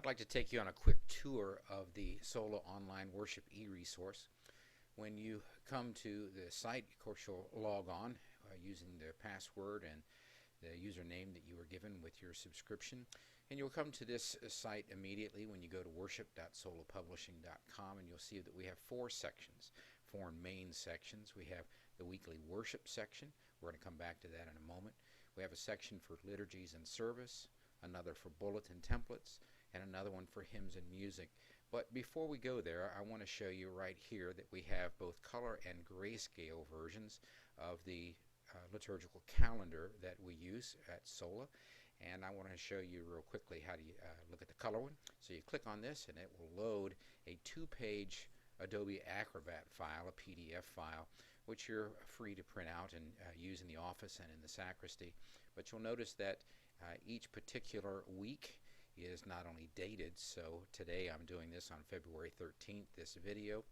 I'd like to take you on a quick tour of the Sola Online Worship eResource. When you come to the site, of course, you'll log on using the password and the username that you were given with your subscription. And you'll come to this site immediately when you go to worship.solapublishing.com, and you'll see that we have four sections, four main sections. We have the weekly worship section. We're going to come back to that in a moment. We have a section for liturgies and service, another for bulletin templates, and another one for hymns and music. But before we go there, I want to show you right here that we have both color and grayscale versions of the liturgical calendar that we use at Sola. And I want to show you real quickly how to look at the color one. So you click on this and it will load a two-page Adobe Acrobat file, a PDF file, which you're free to print out and use in the office and in the sacristy. But you'll notice that each particular week is not only dated, so today I'm doing this on February 13th, this video.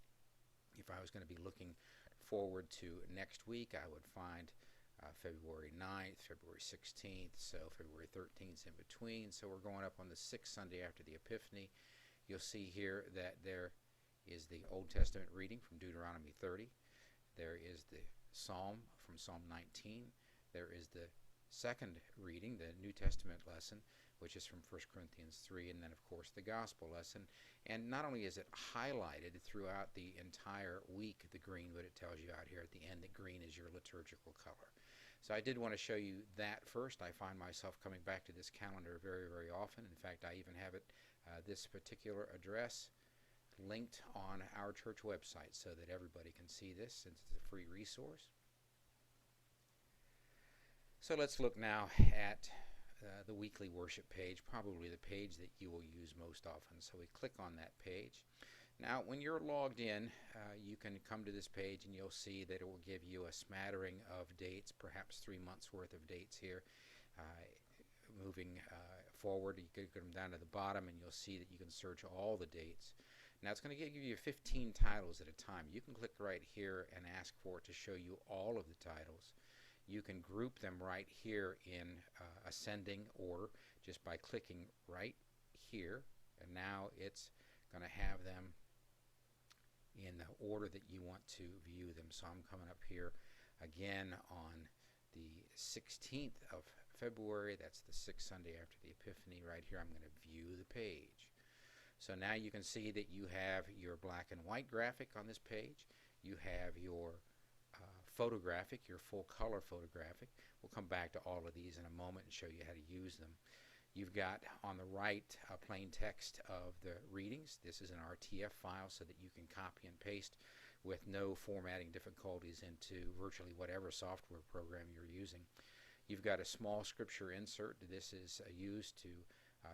If I was going to be looking forward to next week, I would find February 9th, February 16th, so February 13th in between. So we're going up on the 6th Sunday after the Epiphany. You'll see here that there is the Old Testament reading from Deuteronomy 30. There is the Psalm from Psalm 19. There is the second reading, the New Testament lesson, which is from 1 Corinthians 3, and then, of course, the Gospel lesson. And not only is it highlighted throughout the entire week, the green, but it tells you out here at the end that green is your liturgical color. So I did want to show you that first. I find myself coming back to this calendar very, very often. In fact, I even have it, this particular address, linked on our church website so that everybody can see this since it's a free resource. So let's look now at the weekly worship page, probably the page that you will use most often. So we click on that page. Now when you're logged in, you can come to this page and you'll see that it will give you a smattering of dates, perhaps 3 months worth of dates here. Moving forward, you could go down to the bottom and you'll see that you can search all the dates. Now it's going to give you 15 titles at a time. You can click right here and ask for it to show you all of the titles. You can group them right here in ascending order just by clicking right here, and now it's going to have them in the order that you want to view them. So I'm coming up here again on the 16th of February. That's the 6th Sunday after the Epiphany. Right here I'm going to view the page. So now you can see that you have your black and white graphic on this page. You have your photographic, your full color photographic. We'll come back to all of these in a moment and show you how to use them. You've got on the right plain text of the readings. This is an RTF file so that you can copy and paste with no formatting difficulties into virtually whatever software program you're using. You've got a small scripture insert. This is used to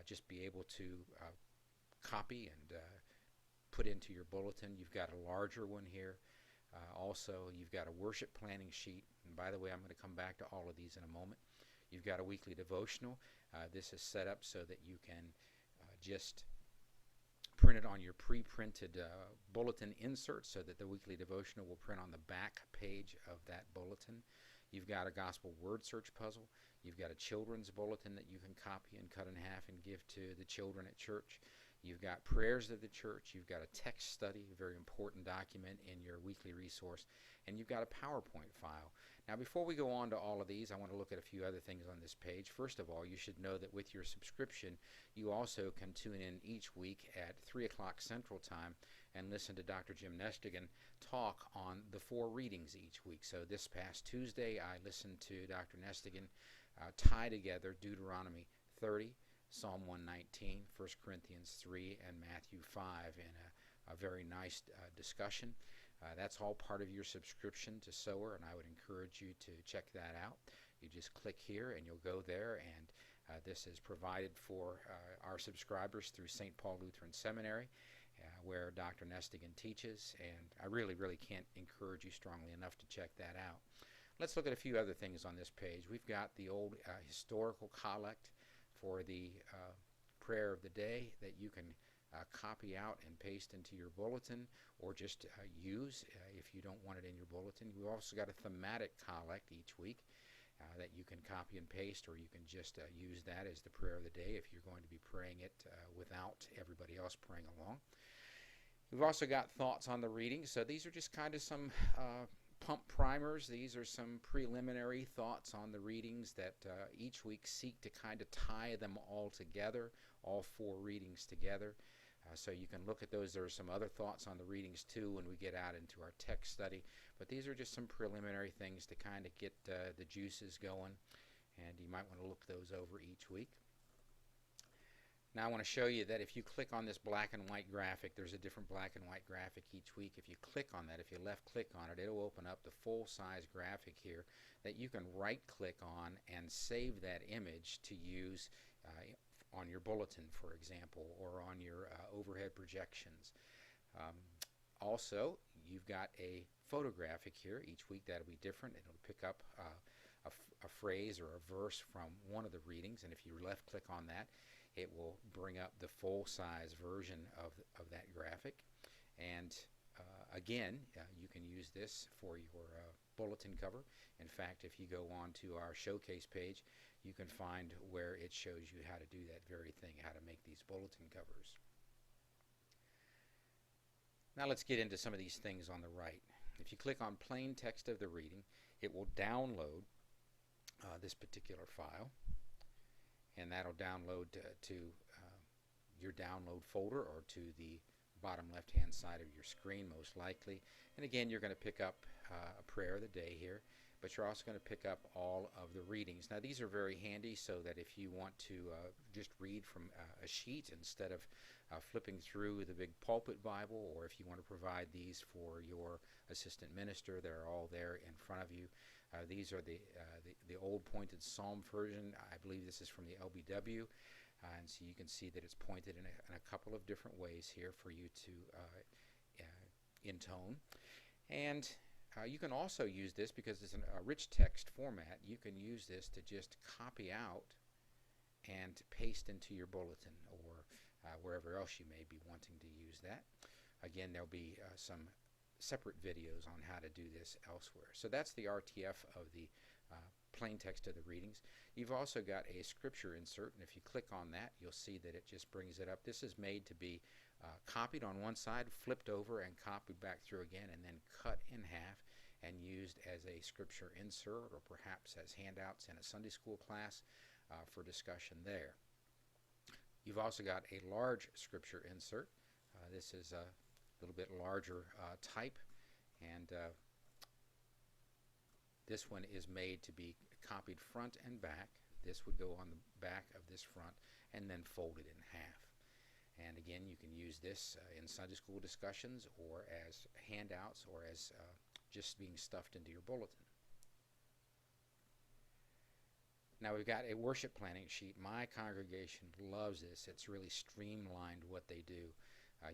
just be able to copy and put into your bulletin. You've got a larger one here. Also, you've got a worship planning sheet, and by the way, I'm going to come back to all of these in a moment. You've got a weekly devotional. This is set up so that you can just print it on your pre-printed bulletin insert so that the weekly devotional will print on the back page of that bulletin. You've got a gospel word search puzzle. You've got a children's bulletin that you can copy and cut in half and give to the children at church. You've got prayers of the church. You've got a text study, a very important document in your weekly resource, and you've got a PowerPoint file. Now before we go on to all of these, I want to look at a few other things on this page. First of all, you should know that with your subscription, you also can tune in each week at 3 o'clock Central Time and listen to Dr. Jim Nestigan talk on the 4 readings each week. So this past Tuesday, I listened to Dr. Nestigan tie together Deuteronomy 30, Psalm 119, 1 Corinthians 3, and Matthew 5 in a very nice discussion. That's all part of your subscription to SOWeR, and I would encourage you to check that out. You just click here and you'll go there, and this is provided for our subscribers through St. Paul Lutheran Seminary, where Dr. Nestigan teaches, and I really, really can't encourage you strongly enough to check that out. Let's look at a few other things on this page. We've got the old historical collect for the prayer of the day that you can copy out and paste into your bulletin, or just use if you don't want it in your bulletin. We've also got a thematic collect each week. that you can copy and paste, or you can just use that as the prayer of the day if you're going to be praying it without everybody else praying along. We've also got thoughts on the readings. So these are just kind of some pump primers. These are some preliminary thoughts on the readings that each week seek to kind of tie them all together, all 4 readings together. So you can look at those. There are some other thoughts on the readings too when we get out into our text study. But these are just some preliminary things to kind of get the juices going. And you might want to look those over each week. Now I want to show you that if you click on this black and white graphic, there's a different black and white graphic each week. If you click on that, if you left click on it, it'll open up the full-size graphic here that you can right-click on and save that image to use on your bulletin, for example, or on your overhead projections. Also, you've got a photographic here. Each week that'll be different. It'll pick up a phrase or a verse from one of the readings, and if you left-click on that, it will bring up the full-size version of that graphic. And again, you can use this for your bulletin cover. In fact, if you go on to our showcase page, you can find where it shows you how to do that very thing, how to make these bulletin covers. Now let's get into some of these things on the right. If you click on plain text of the reading, it will download this particular file. And that'll download to your download folder or to the bottom left-hand side of your screen, most likely. And again, you're going to pick up a prayer of the day here, but you're also going to pick up all of the readings. Now, these are very handy so that if you want to just read from a sheet instead of flipping through the big pulpit Bible, or if you want to provide these for your assistant minister, they're all there in front of you. These are the old pointed Psalm version. I believe this is from the LBW, and so you can see that it's pointed in a couple of different ways here for you to intone. And you can also use this because it's a rich text format. You can use this to just copy out and paste into your bulletin or wherever else you may be wanting to use that. Again, there'll be some separate videos on how to do this elsewhere. So that's the RTF of the plain text of the readings. You've also got a scripture insert, and if you click on that, you'll see that it just brings it up. This is made to be copied on one side, flipped over, and copied back through again, and then cut in half and used as a scripture insert or perhaps as handouts in a Sunday school class for discussion there. You've also got a large scripture insert. This is a little bit larger type, and this one is made to be copied front and back. This would go on the back of this front and then folded in half. And again, you can use this in Sunday school discussions or as handouts or as just being stuffed into your bulletin. Now we've got a worship planning sheet. My congregation loves this. It's really streamlined what they do.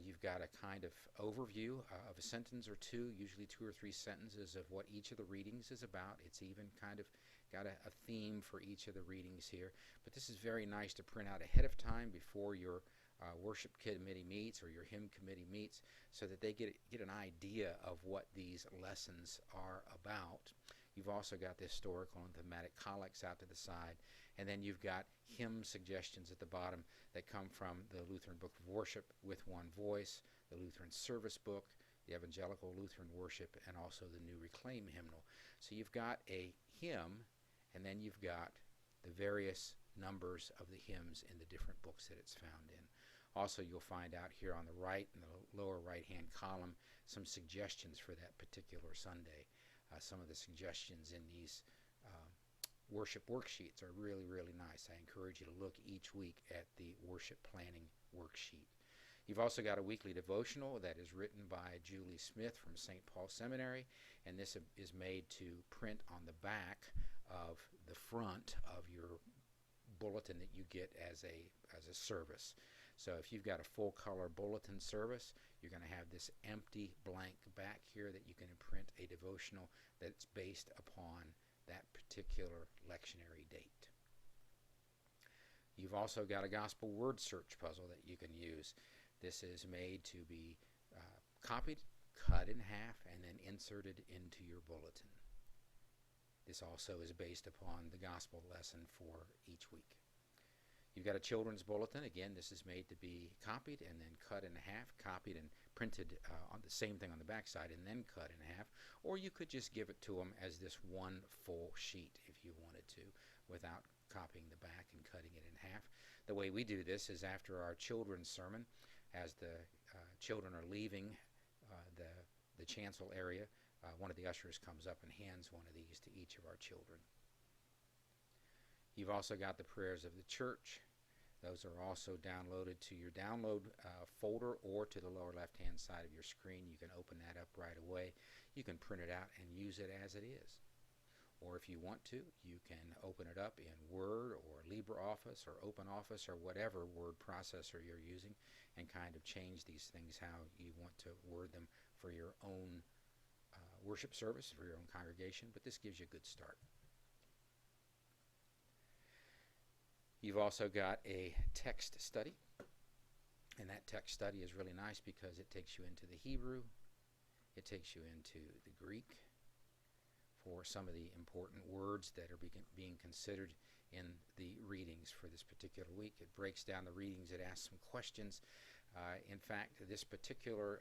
You've got a kind of overview of a sentence or two, usually 2 or 3 sentences of what each of the readings is about. It's even kind of got a theme for each of the readings here. But this is very nice to print out ahead of time before your worship committee meets or your hymn committee meets, so that they get an idea of what these lessons are about. You've also got the historical and thematic collects out to the side, and then you've got hymn suggestions at the bottom that come from the Lutheran Book of Worship with One Voice, the Lutheran Service Book, the Evangelical Lutheran Worship, and also the New Reclaim Hymnal. So you've got a hymn, and then you've got the various numbers of the hymns in the different books that it's found in. Also, you'll find out here on the right, in the lower right-hand column, some suggestions for that particular Sunday. Some of the suggestions in these worship worksheets are really, really nice. I encourage you to look each week at the worship planning worksheet. You've also got a weekly devotional that is written by Julie Smith from St. Paul Seminary, and this is made to print on the back of the front of your bulletin that you get as a service. So if you've got a full color bulletin service, you're going to have this empty blank back here that you can imprint a devotional that's based upon that particular lectionary date. You've also got a gospel word search puzzle that you can use. This is made to be copied, cut in half, and then inserted into your bulletin. This also is based upon the gospel lesson for each week. You've got a children's bulletin. Again, this is made to be copied and then cut in half, copied and printed on the same thing on the back side and then cut in half. Or you could just give it to them as this one full sheet if you wanted to, without copying the back and cutting it in half. The way we do this is after our children's sermon, as the children are leaving the chancel area, one of the ushers comes up and hands one of these to each of our children. You've also got the prayers of the church. Those are also downloaded to your download folder or to the lower left-hand side of your screen. You can open that up right away. You can print it out and use it as it is. Or if you want to, you can open it up in Word or LibreOffice or OpenOffice or whatever word processor you're using and kind of change these things how you want to word them for your own worship service, for your own congregation. But this gives you a good start. You've also got a text study, and that text study is really nice because it takes you into the Hebrew, it takes you into the Greek for some of the important words that are being considered in the readings for this particular week. It breaks down the readings, it asks some questions. In fact, this particular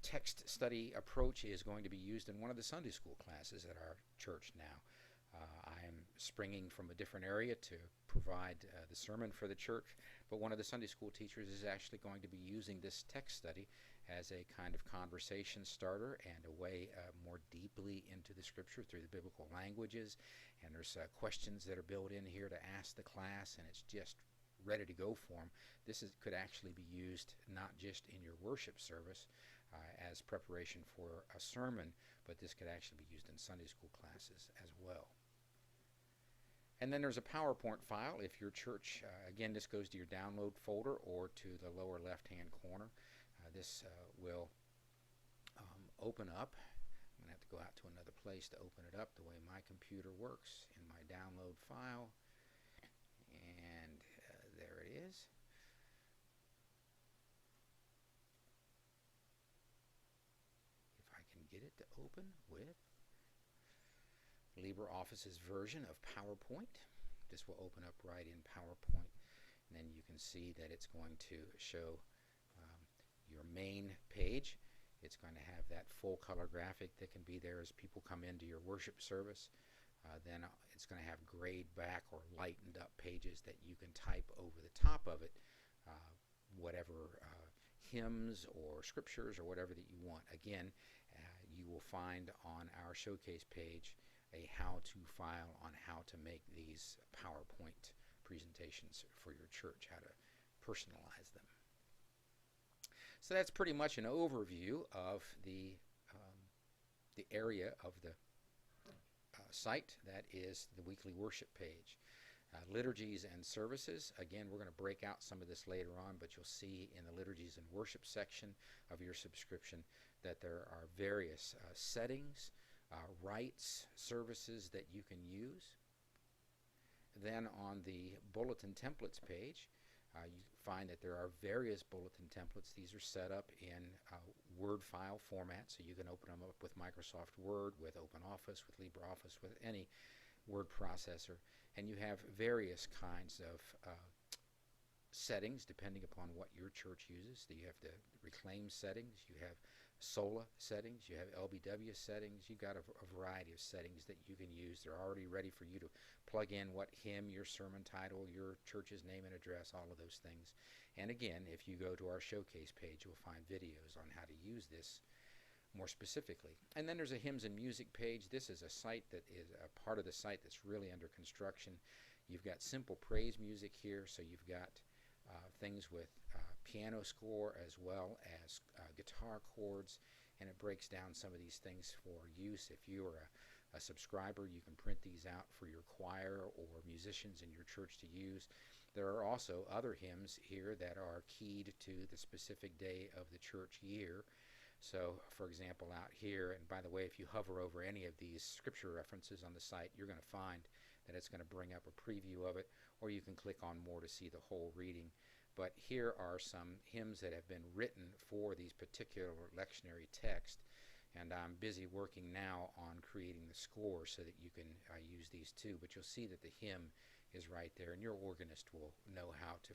text study approach is going to be used in one of the Sunday school classes at our church now. I'm springing from a different area to provide the sermon for the church, but one of the Sunday school teachers is actually going to be using this text study as a kind of conversation starter and a way more deeply into the scripture through the biblical languages. And there's questions that are built in here to ask the class, and it's just ready to go for them. This could actually be used not just in your worship service as preparation for a sermon, but this could actually be used in Sunday school classes as well. And then there's a PowerPoint file. If your church, again, this goes to your download folder or to the lower left-hand corner. This will open up. I'm going to have to go out to another place to open it up the way my computer works in my download file. And there it is. If I can get it to open with LibreOffice's version of PowerPoint. This will open up right in PowerPoint, and then you can see that it's going to show your main page. It's going to have that full color graphic that can be there as people come into your worship service. Then it's going to have grayed back or lightened up pages that you can type over the top of it, whatever hymns or scriptures or whatever that you want. Again, you will find on our showcase page a how-to file on how to make these PowerPoint presentations for your church, how to personalize them. So that's pretty much an overview of the area of the site. That is the weekly worship page. Liturgies and services, again, we're going to break out some of this later on, but you'll see in the liturgies and worship section of your subscription that there are various settings, rites, services that you can use. Then on the bulletin templates page, you find that there are various bulletin templates. These are set up in Word file format, so you can open them up with Microsoft Word, with OpenOffice, with LibreOffice, with any word processor. And you have various kinds of settings depending upon what your church uses. So you have the Reclaim settings, you have Sola settings, you have LBW settings. You've got a variety of settings that you can use. They're already ready for you to plug in what hymn, your sermon title, your church's name and address, all of those things. And again, if you go to our showcase page, you'll find videos on how to use this more specifically. And then there's a hymns and music page. This is a site that is a part of the site that's really under construction. You've got simple praise music here, so you've got things with piano score as well as guitar chords, and it breaks down some of these things for use. If you are a subscriber, you can print these out for your choir or musicians in your church to use. There are also other hymns here that are keyed to the specific day of the church year. So, for example, out here, and by the way, if you hover over any of these scripture references on the site, you're going to find that it's going to bring up a preview of it, or you can click on more to see the whole reading. But here are some hymns that have been written for these particular lectionary texts. And I'm busy working now on creating the score so that you can use these too, but you'll see that the hymn is right there, and your organist will know how to